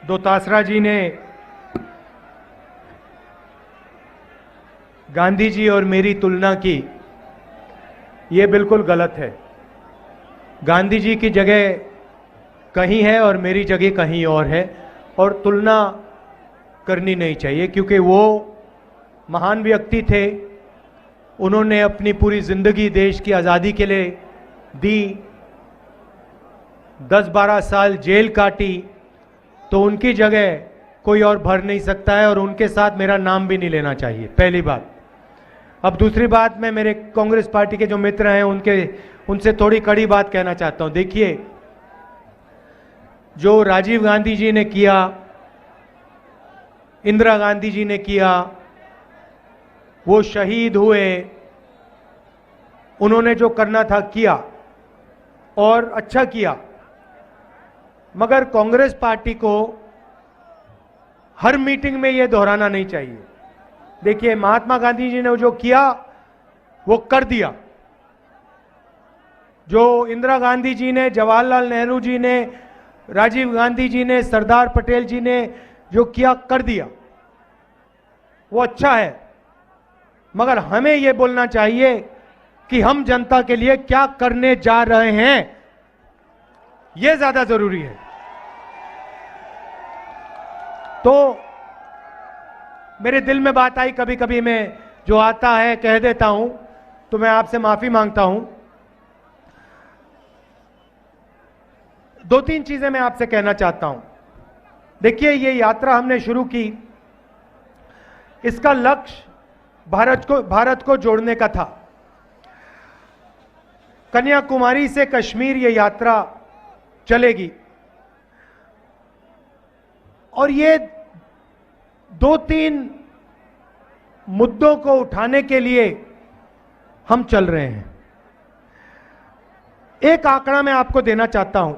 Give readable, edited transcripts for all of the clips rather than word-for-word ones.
दोतासरा जी ने गांधी जी और मेरी तुलना की, ये बिल्कुल गलत है। गांधी जी की जगह कहीं है और मेरी जगह कहीं और है, और तुलना करनी नहीं चाहिए, क्योंकि वो महान व्यक्ति थे। उन्होंने अपनी पूरी जिंदगी देश की आज़ादी के लिए दी, 10-12 साल जेल काटी, तो उनकी जगह कोई और भर नहीं सकता है, और उनके साथ मेरा नाम भी नहीं लेना चाहिए, पहली बात। अब दूसरी बात, मैं मेरे कांग्रेस पार्टी के जो मित्र हैं उनसे थोड़ी कड़ी बात कहना चाहता हूं। देखिए, जो राजीव गांधी जी ने किया, इंदिरा गांधी जी ने किया, वो शहीद हुए, उन्होंने जो करना था किया और अच्छा किया, मगर कांग्रेस पार्टी को हर मीटिंग में यह दोहराना नहीं चाहिए। देखिए, महात्मा गांधी जी ने जो किया वो कर दिया, जो इंदिरा गांधी जी ने, जवाहरलाल नेहरू जी ने, राजीव गांधी जी ने, सरदार पटेल जी ने जो किया कर दिया, वो अच्छा है। मगर हमें यह बोलना चाहिए कि हम जनता के लिए क्या करने जा रहे हैं, यह ज्यादा जरूरी है। तो मेरे दिल में बात आई, कभी कभी मैं जो आता है कह देता हूं, तो मैं आपसे माफी मांगता हूं। 2-3 चीजें मैं आपसे कहना चाहता हूं। देखिए, ये यात्रा हमने शुरू की, इसका लक्ष्य भारत को जोड़ने का था। कन्याकुमारी से कश्मीर ये यात्रा चलेगी, और ये 2-3 मुद्दों को उठाने के लिए हम चल रहे हैं। एक आंकड़ा मैं आपको देना चाहता हूं,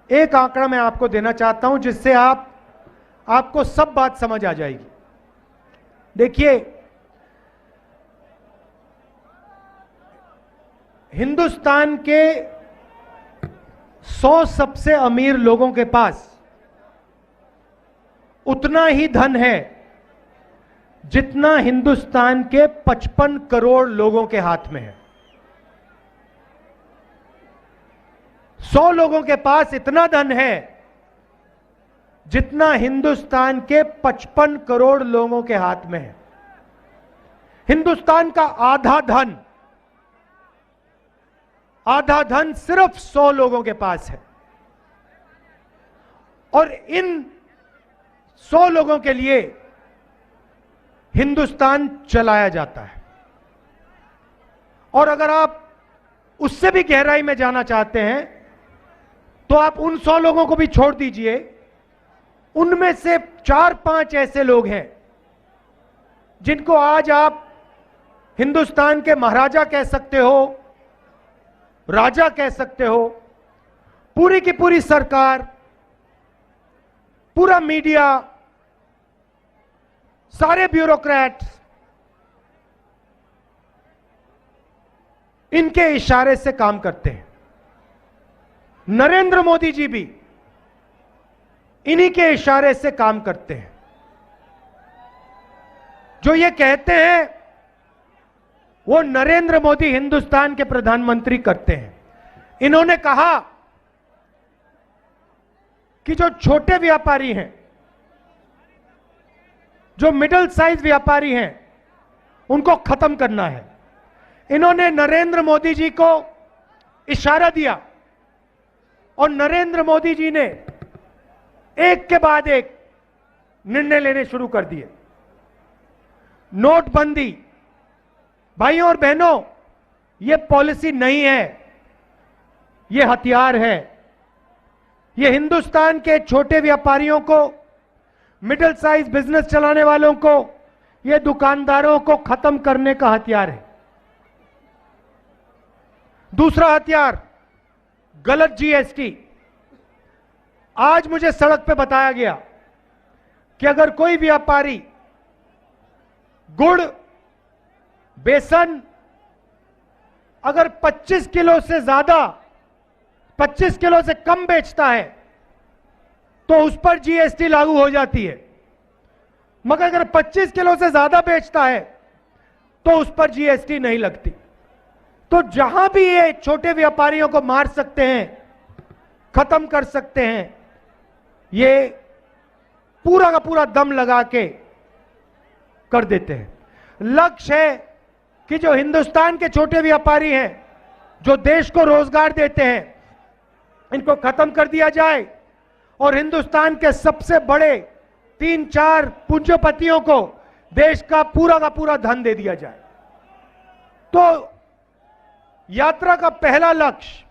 एक आंकड़ा मैं आपको देना चाहता हूं, जिससे आपको सब बात समझ आ जाएगी। देखिए, हिंदुस्तान के 100 सबसे अमीर लोगों के पास उतना ही धन है जितना हिंदुस्तान के 55 करोड़ लोगों के हाथ में है। 100 लोगों के पास इतना धन है जितना हिंदुस्तान के 55 करोड़ लोगों के हाथ में है। हिंदुस्तान का आधा धन सिर्फ 100 लोगों के पास है, और इन 100 लोगों के लिए हिंदुस्तान चलाया जाता है। और अगर आप उससे भी गहराई में जाना चाहते हैं, तो आप उन 100 लोगों को भी छोड़ दीजिए, उनमें से 4-5 ऐसे लोग हैं जिनको आज आप हिंदुस्तान के महाराजा कह सकते हो, राजा कह सकते हो। पूरी की पूरी सरकार, पूरा मीडिया, सारे ब्यूरोक्रेट्स इनके इशारे से काम करते हैं। नरेंद्र मोदी जी भी इन्हीं के इशारे से काम करते हैं। जो ये कहते हैं वो नरेंद्र मोदी हिंदुस्तान के प्रधानमंत्री करते हैं। इन्होंने कहा कि जो छोटे व्यापारी हैं, जो मिडिल साइज व्यापारी हैं, उनको खत्म करना है। इन्होंने नरेंद्र मोदी जी को इशारा दिया, और नरेंद्र मोदी जी ने एक के बाद एक निर्णय लेने शुरू कर दिए। नोटबंदी, भाइयों और बहनों, यह पॉलिसी नहीं है, यह हथियार है। यह हिंदुस्तान के छोटे व्यापारियों को, मिडिल साइज बिजनेस चलाने वालों को, यह दुकानदारों को खत्म करने का हथियार है। दूसरा हथियार, गलत जीएसटी। आज मुझे सड़क पे बताया गया कि अगर कोई व्यापारी गुड़, बेसन अगर 25 किलो से ज्यादा, 25 किलो से कम बेचता है, तो उस पर जीएसटी लागू हो जाती है, मगर अगर 25 किलो से ज्यादा बेचता है तो उस पर जीएसटी नहीं लगती। तो जहां भी ये छोटे व्यापारियों को मार सकते हैं, खत्म कर सकते हैं, ये पूरा का पूरा दम लगा के कर देते हैं। लक्ष्य है कि जो हिंदुस्तान के छोटे व्यापारी हैं, जो देश को रोजगार देते हैं, इनको खत्म कर दिया जाए और हिंदुस्तान के सबसे बड़े 3-4 पूंजीपतियों को देश का पूरा धन दे दिया जाए। तो यात्रा का पहला लक्ष्य,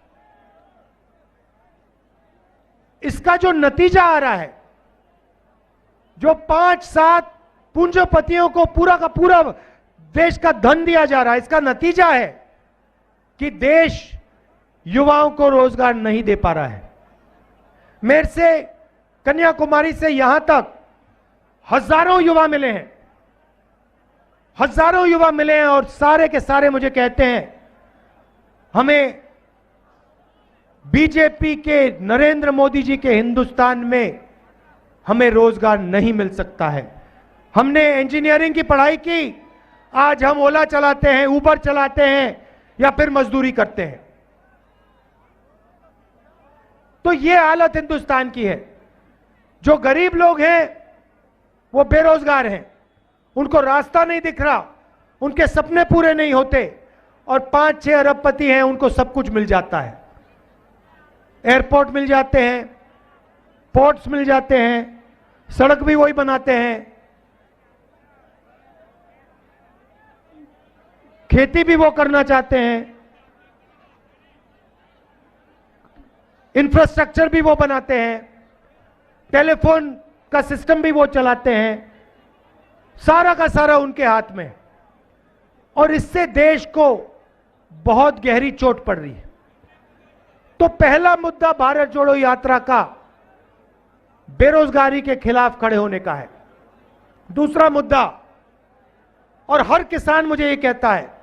इसका जो नतीजा आ रहा है, जो 5-7 पूंजीपतियों को पूरा का पूरा देश का धन दिया जा रहा है, इसका नतीजा है कि देश युवाओं को रोजगार नहीं दे पा रहा है। मेरे से कन्याकुमारी से यहां तक हजारों युवा मिले हैं, हजारों युवा मिले हैं और सारे के सारे मुझे कहते हैं हमें बीजेपी के, नरेंद्र मोदी जी के हिंदुस्तान में हमें रोजगार नहीं मिल सकता है। हमने इंजीनियरिंग की पढ़ाई की, आज हम ओला चलाते हैं, उबर चलाते हैं या फिर मजदूरी करते हैं। तो ये हालत हिंदुस्तान की है। जो गरीब लोग हैं वो बेरोजगार हैं, उनको रास्ता नहीं दिख रहा, उनके सपने पूरे नहीं होते, और 5-6 अरबपति हैं, उनको सब कुछ मिल जाता है। एयरपोर्ट मिल जाते हैं, पोर्ट्स मिल जाते हैं, सड़क भी वही बनाते हैं, खेती भी वो करना चाहते हैं, इंफ्रास्ट्रक्चर भी वो बनाते हैं, टेलीफोन का सिस्टम भी वो चलाते हैं, सारा का सारा उनके हाथ में। और इससे देश को बहुत गहरी चोट पड़ रही है। तो पहला मुद्दा भारत जोड़ो यात्रा का बेरोजगारी के खिलाफ खड़े होने का है। दूसरा मुद्दा, और हर किसान मुझे ये कहता है,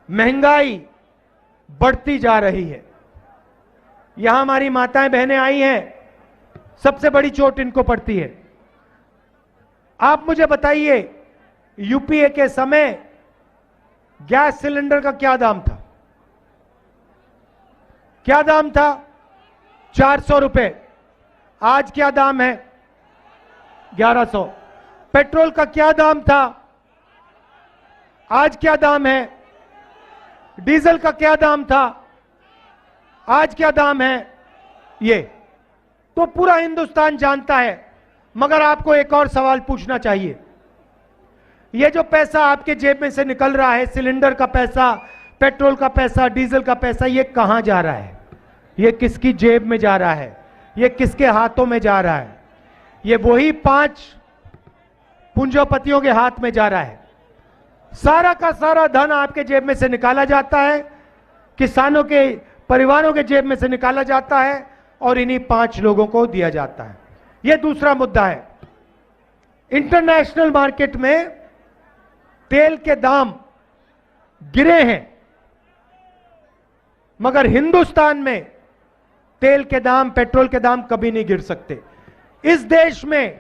महंगाई बढ़ती जा रही है। यहां हमारी माताएं बहनें आई हैं, सबसे बड़ी चोट इनको पड़ती है। आप मुझे बताइए, यूपीए के समय गैस सिलेंडर का क्या दाम था? क्या दाम था? 400 रुपए। आज क्या दाम है? 1100। पेट्रोल का क्या दाम था? आज क्या दाम है? डीजल का क्या दाम था? आज क्या दाम है? ये तो पूरा हिंदुस्तान जानता है। मगर आपको एक और सवाल पूछना चाहिए, ये जो पैसा आपके जेब में से निकल रहा है, सिलेंडर का पैसा, पेट्रोल का पैसा, डीजल का पैसा, ये कहां जा रहा है? ये किसकी जेब में जा रहा है? ये किसके हाथों में जा रहा है? ये वही 5 पूंजीपतियों के हाथ में जा रहा है। सारा का सारा धन आपके जेब में से निकाला जाता है, किसानों के परिवारों के जेब में से निकाला जाता है और इन्हीं 5 लोगों को दिया जाता है। यह दूसरा मुद्दा है। इंटरनेशनल मार्केट में तेल के दाम गिरे हैं, मगर हिंदुस्तान में तेल के दाम, पेट्रोल के दाम कभी नहीं गिर सकते। इस देश में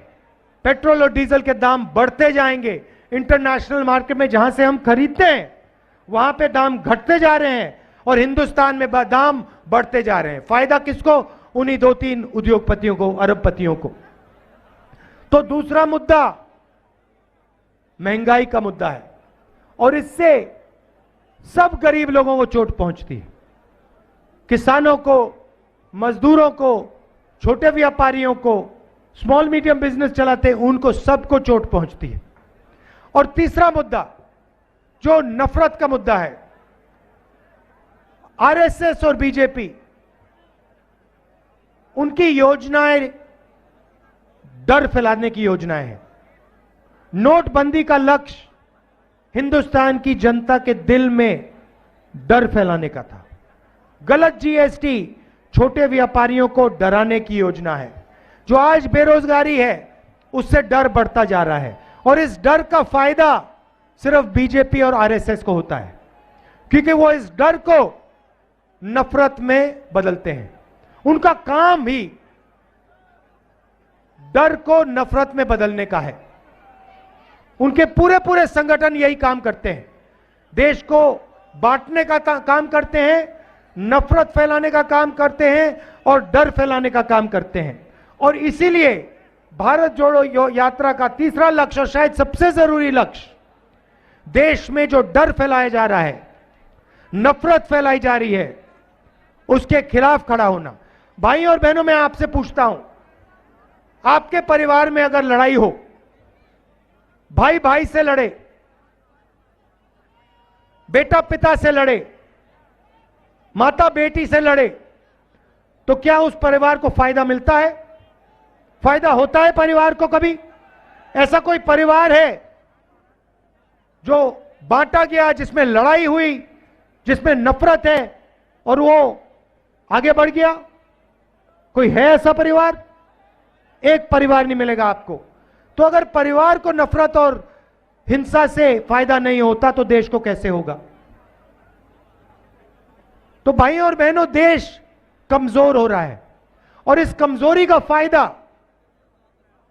पेट्रोल और डीजल के दाम बढ़ते जाएंगे। इंटरनेशनल मार्केट में जहां से हम खरीदते हैं वहां पे दाम घटते जा रहे हैं और हिंदुस्तान में दाम बढ़ते जा रहे हैं। फायदा किसको? उन्हीं 2-3 उद्योगपतियों को, अरबपतियों को। तो दूसरा मुद्दा महंगाई का मुद्दा है और इससे सब गरीब लोगों को चोट पहुंचती है। किसानों को, मजदूरों को, छोटे व्यापारियों को, स्मॉल मीडियम बिजनेस चलाते हैं, उनको सबको चोट पहुंचती है। और तीसरा मुद्दा जो नफरत का मुद्दा है, आरएसएस और बीजेपी, उनकी योजनाएं डर फैलाने की योजनाएं हैं। नोटबंदी का लक्ष्य हिंदुस्तान की जनता के दिल में डर फैलाने का था। गलत जीएसटी छोटे व्यापारियों को डराने की योजना है। जो आज बेरोजगारी है उससे डर बढ़ता जा रहा है और इस डर का फायदा सिर्फ बीजेपी और आरएसएस को होता है, क्योंकि वो इस डर को नफरत में बदलते हैं। उनका काम ही डर को नफरत में बदलने का है। उनके पूरे पूरे संगठन यही काम करते हैं, देश को बांटने का काम करते हैं, नफरत फैलाने का काम करते हैं और डर फैलाने का काम करते हैं। और इसीलिए भारत जोड़ो यात्रा का तीसरा लक्ष्य और शायद सबसे जरूरी लक्ष्य, देश में जो डर फैलाया जा रहा है, नफरत फैलाई जा रही है, उसके खिलाफ खड़ा होना। भाई और बहनों, मैं आपसे पूछता हूं, आपके परिवार में अगर लड़ाई हो, भाई भाई से लड़े, बेटा पिता से लड़े, माता बेटी से लड़े, तो क्या उस परिवार को फायदा मिलता है? फायदा होता है परिवार को कभी? ऐसा कोई परिवार है जो बांटा गया, जिसमें लड़ाई हुई, जिसमें नफरत है और वो आगे बढ़ गया? कोई है ऐसा परिवार? एक परिवार नहीं मिलेगा आपको। तो अगर परिवार को नफरत और हिंसा से फायदा नहीं होता तो देश को कैसे होगा? तो भाई और बहनों, देश कमजोर हो रहा है और इस कमजोरी का फायदा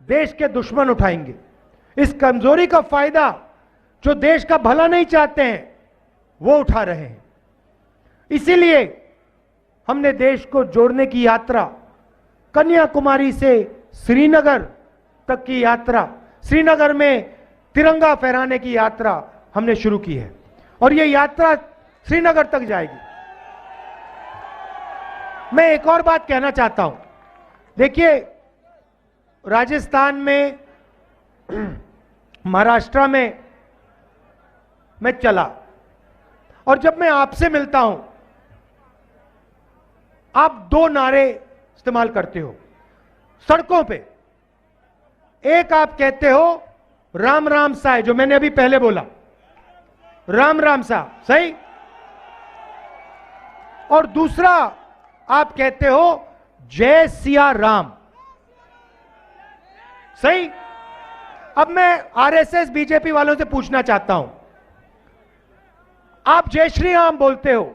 देश के दुश्मन उठाएंगे। इस कमजोरी का फायदा जो देश का भला नहीं चाहते हैं वो उठा रहे हैं। इसीलिए हमने देश को जोड़ने की यात्रा, कन्याकुमारी से श्रीनगर तक की यात्रा, श्रीनगर में तिरंगा फहराने की यात्रा हमने शुरू की है और यह यात्रा श्रीनगर तक जाएगी। मैं एक और बात कहना चाहता हूं। देखिए, राजस्थान में, महाराष्ट्र में मैं चला और जब मैं आपसे मिलता हूं, आप दो नारे इस्तेमाल करते हो सड़कों पे। एक आप कहते हो राम राम साय, जो मैंने अभी पहले बोला, राम राम सा, सही? और दूसरा आप कहते हो जय सिया राम, सही? अब मैं आरएसएस बीजेपी वालों से पूछना चाहता हूं, आप जय श्री राम बोलते हो,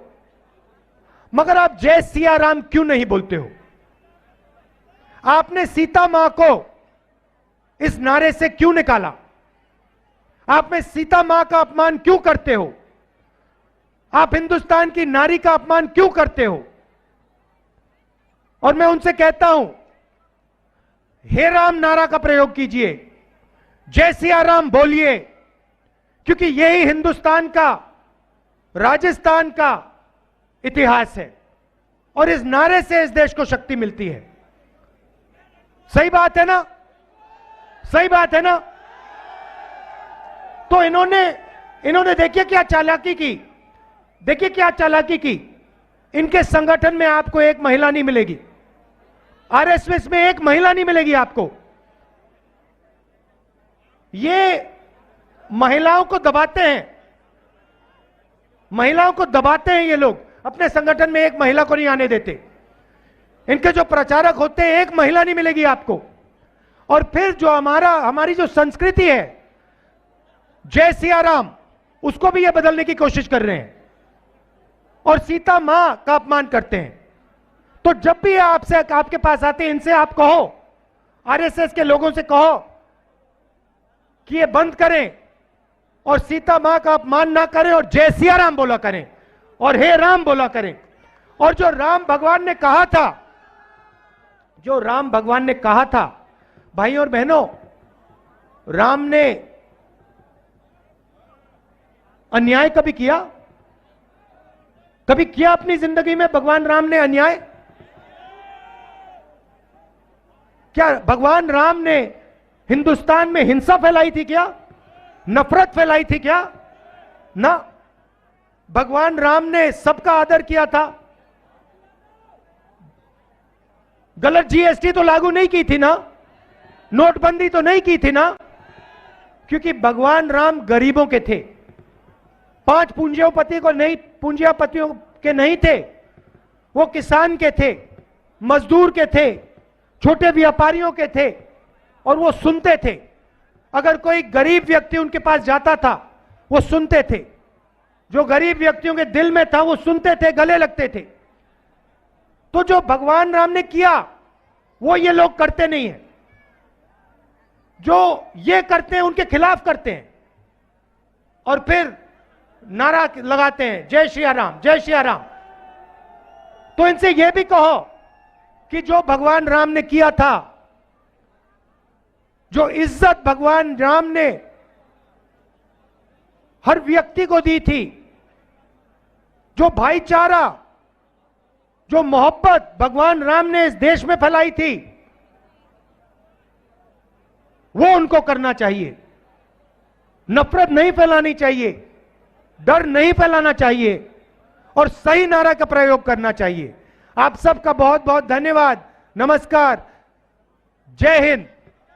मगर आप जय सिया राम क्यों नहीं बोलते हो? आपने सीता मां को इस नारे से क्यों निकाला? आप में सीता मां का अपमान क्यों करते हो? आप हिंदुस्तान की नारी का अपमान क्यों करते हो? और मैं उनसे कहता हूं, हे राम नारा का प्रयोग कीजिए, जय सिया राम बोलिए, क्योंकि यही हिंदुस्तान का, राजस्थान का इतिहास है और इस नारे से इस देश को शक्ति मिलती है। सही बात है ना? सही बात है ना? तो इन्होंने देखिए क्या चालाकी की, देखिए क्या चालाकी की। इनके संगठन में आपको एक महिला नहीं मिलेगी, आरएसएस में एक महिला नहीं मिलेगी आपको। ये महिलाओं को दबाते हैं, महिलाओं को दबाते हैं ये लोग, अपने संगठन में एक महिला को नहीं आने देते। इनके जो प्रचारक होते हैं, एक महिला नहीं मिलेगी आपको। और फिर जो हमारी जो संस्कृति है, जय सिया राम, उसको भी ये बदलने की कोशिश कर रहे हैं और सीता मां का अपमान करते हैं। तो जब भी आपसे, आपके पास आते हैं, इनसे आप कहो, आरएसएस के लोगों से कहो कि ये बंद करें और सीता मां का अपमान ना करें और जय सिया राम बोला करें और हे राम बोला करें। और जो राम भगवान ने कहा था, जो राम भगवान ने कहा था, भाई और बहनों, राम ने अन्याय कभी किया? कभी किया अपनी जिंदगी में भगवान राम ने अन्याय? क्या भगवान राम ने हिंदुस्तान में हिंसा फैलाई थी क्या? नफरत फैलाई थी क्या? ना, भगवान राम ने सबका आदर किया था। गलत जीएसटी तो लागू नहीं की थी ना, नोटबंदी तो नहीं की थी ना, क्योंकि भगवान राम गरीबों के थे, 5 पूंजीपतियों के नहीं थे, वो किसान के थे, मजदूर के थे, छोटे व्यापारियों के थे और वो सुनते थे। अगर कोई गरीब व्यक्ति उनके पास जाता था, वो सुनते थे। जो गरीब व्यक्तियों के दिल में था वो सुनते थे, गले लगते थे। तो जो भगवान राम ने किया वो ये लोग करते नहीं है। जो ये करते हैं उनके खिलाफ करते हैं और फिर नारा लगाते हैं जय श्री राम, जय श्री राम। तो इनसे यह भी कहो कि जो भगवान राम ने किया था, जो इज्जत भगवान राम ने हर व्यक्ति को दी थी, जो भाईचारा, जो मोहब्बत भगवान राम ने इस देश में फैलाई थी, वो उनको करना चाहिए। नफरत नहीं फैलानी चाहिए, डर नहीं फैलाना चाहिए और सही नारा का प्रयोग करना चाहिए। आप सबका बहुत बहुत धन्यवाद। नमस्कार, जय हिंद।